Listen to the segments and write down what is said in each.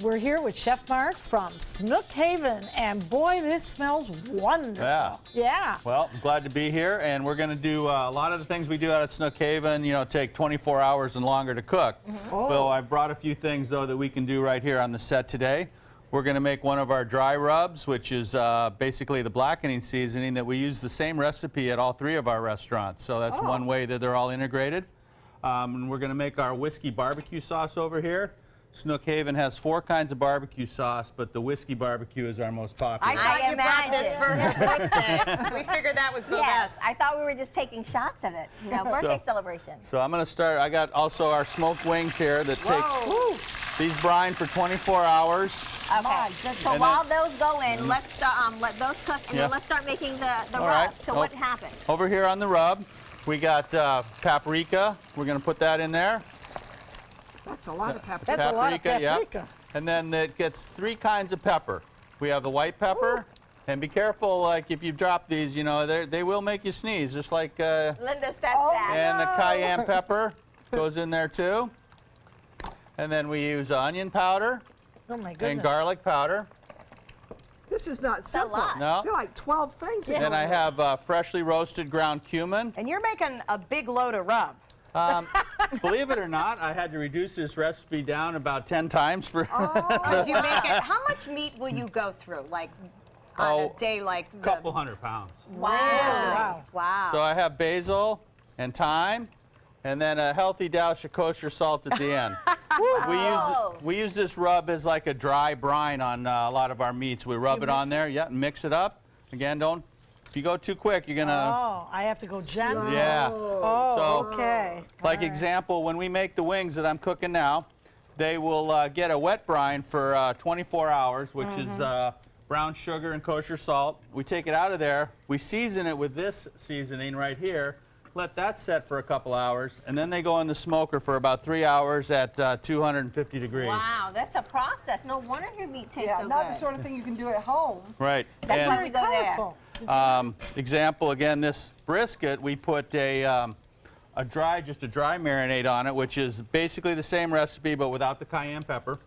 We're here with Chef Mark from Snook Haven, and boy, this smells wonderful. Yeah. Well, I'm glad to be here, and we're going to do a lot of the things we do out at Snook Haven, take 24 hours and longer to cook. So I brought a few things, though, that we can do right here on the set today. We're going to make one of our dry rubs, which is basically the blackening seasoning that we use the same recipe at all three of our restaurants. So that's one way that they're all integrated. And we're going to make our whiskey barbecue sauce over here. Snook Haven has 4 kinds of barbecue sauce, but the whiskey barbecue is our most popular. I thought you brought this for her birthday. We figured that was the best. I thought we were just taking shots of it. Birthday celebration. So I'm going to start. I got also our smoked wings here that take these brine for 24 hours. Okay. So while those go in, let's start, let those cook, and then let's start making the rub. Right. So what happens? Over here on the rub, we got paprika. We're going to put that in there. That's a lot of paprika. That's a lot of paprika. Yep. And then it gets 3 kinds of pepper. We have the white pepper, and be careful, like if you drop these, they will make you sneeze, just like. Linda said that. And the cayenne pepper goes in there too. And then we use onion powder. Oh my goodness. And garlic powder. This is not simple. No. There are like 12 things. And then I have freshly roasted ground cumin. And you're making a big load of rub. Believe it or not, I had to reduce this recipe down about 10 times for. As you make it, how much meat will you go through, like on a day like? A couple 100 pounds. Wow. Wow. So I have basil and thyme, and then a healthy dash of kosher salt at the end. We use this rub as like a dry brine on a lot of our meats. We rub it on there, and mix it up. Again, if you go too quick, you're gonna. Oh, I have to go gentle. Yeah. Oh, so, okay. Like example, when we make the wings that I'm cooking now, they will get a wet brine for 24 hours, which is brown sugar and kosher salt. We take it out of there. We season it with this seasoning right here. Let that set for a couple hours, and then they go in the smoker for about 3 hours at 250 degrees. Wow, that's a process. No wonder your meat tastes so good. Not the sort of thing you can do at home. Right. That's why we go there. Example again, this brisket, we put just a dry marinade on it, which is basically the same recipe but without the cayenne pepper.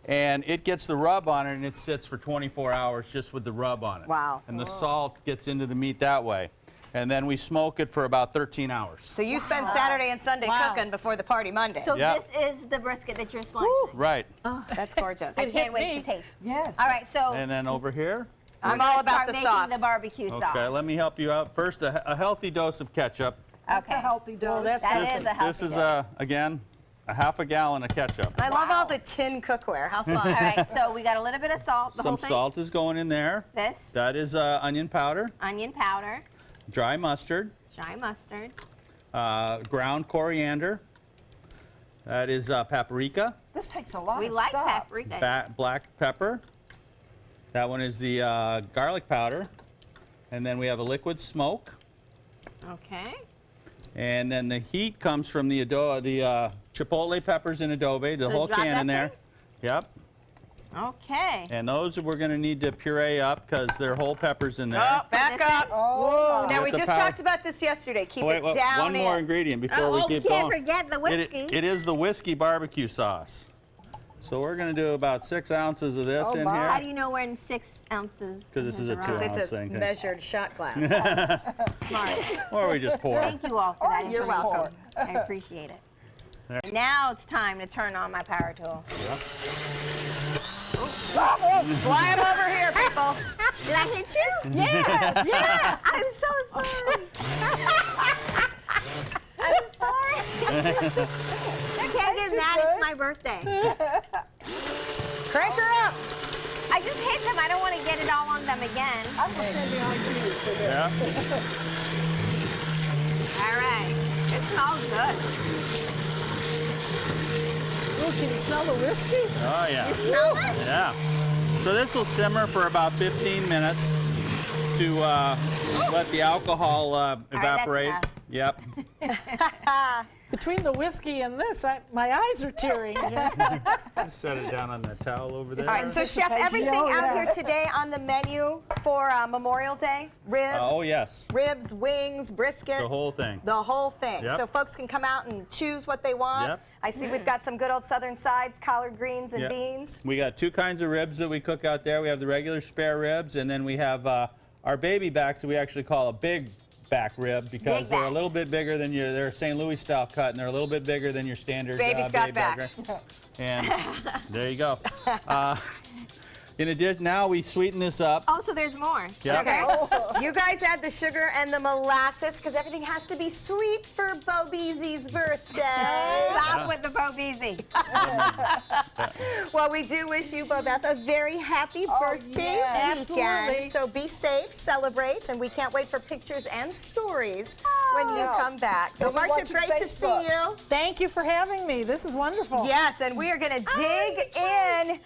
And it gets the rub on it, and it sits for 24 hours just with the rub on it. Wow. And the salt gets into the meat that way. And then we smoke it for about 13 hours. So you spend Saturday and Sunday cooking before the party Monday. So this is the brisket that you're slicing. Right. Oh, that's gorgeous. I can't wait to taste. Yes. All right, so And then over here. I'm all about the sauce. the barbecue sauce. Okay, let me help you out. First, a healthy dose of ketchup. That's a healthy dose. That is a healthy This is, dose. again, a half a gallon of ketchup. I love all the tin cookware. How fun. All right, so we got a little bit of salt. The whole Some thing. salt is going in there. This. That is onion powder, Onion powder. dry mustard, Dry mustard. ground coriander. That is paprika, This takes a lot We of like stuff. paprika. black pepper. That one is the garlic powder. And then we have a liquid smoke. Okay. And then the heat comes from the chipotle peppers in adobe, the So whole you got can that in there. thing? Yep. Okay. And those we're going to need to puree up because they're whole peppers in there. Oh, back up. Oh, Now, we the just power- talked about this yesterday. Keep Wait, it down one more ingredient before we you keep can't going. forget the whiskey. It is the whiskey barbecue sauce. So we're going to do about 6 ounces of this in my. here. How do you know we're in 6 ounces? Because this is a 2 ounce It's a thing. measured shot glass. Smart. Or we just pour. Thank you all for that. You're information. welcome. I appreciate it. Now it's time to turn on my power tool. Fly them over here, people. Did I hit you? Yes, yeah. I'm so sorry. I'm sorry. I can't get mad. It's my birthday. Crank her up. I just hit them. I don't want to get it all on them again. I'm going to stand behind you for this. Yeah. All right. It smells good. Ooh, can you smell the whiskey? Oh, yeah. You smell it? Yeah. So this will simmer for about 15 minutes to let the alcohol evaporate. enough. Yep. Between the whiskey and this, my eyes are tearing. Just set it down on that towel over there. All right, so Chef, everything Oh, out yeah. here today on the menu for Memorial Day, ribs. Oh, yes. Ribs, wings, brisket. The whole thing. The whole thing. Yep. So folks can come out and choose what they want. Yep. I see we've got some good old southern sides, collard greens and Yep. beans. We got 2 kinds of ribs that we cook out there. We have the regular spare ribs, and then we have our baby backs that we actually call a big back rib because Big they're a backs. little bit bigger than they're a St. Louis style cut, and they're a little bit bigger than your standard Baby's got baby back. rib. And there you go. In addition, now we sweeten this up. Oh, so there's more. Yep. Okay. You guys add the sugar and the molasses because everything has to be sweet for Bo Beezy's birthday. Stop with the Bo Beezy. Well, we do wish you, Bobeth, a very happy birthday yes. weekend. Absolutely. So be safe, celebrate, and we can't wait for pictures and stories when you come back. So, And Marcia, watch your great to see Facebook. you. Thank you for having me. This is wonderful. Yes, and we are going to dig in.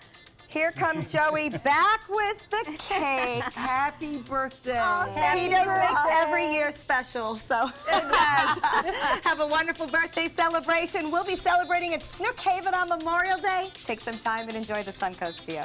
Here comes Joey back with the cake. Happy birthday. He does makes every year special, so have a wonderful birthday celebration. We'll be celebrating at Snook Haven on Memorial Day. Take some time and enjoy the Suncoast view.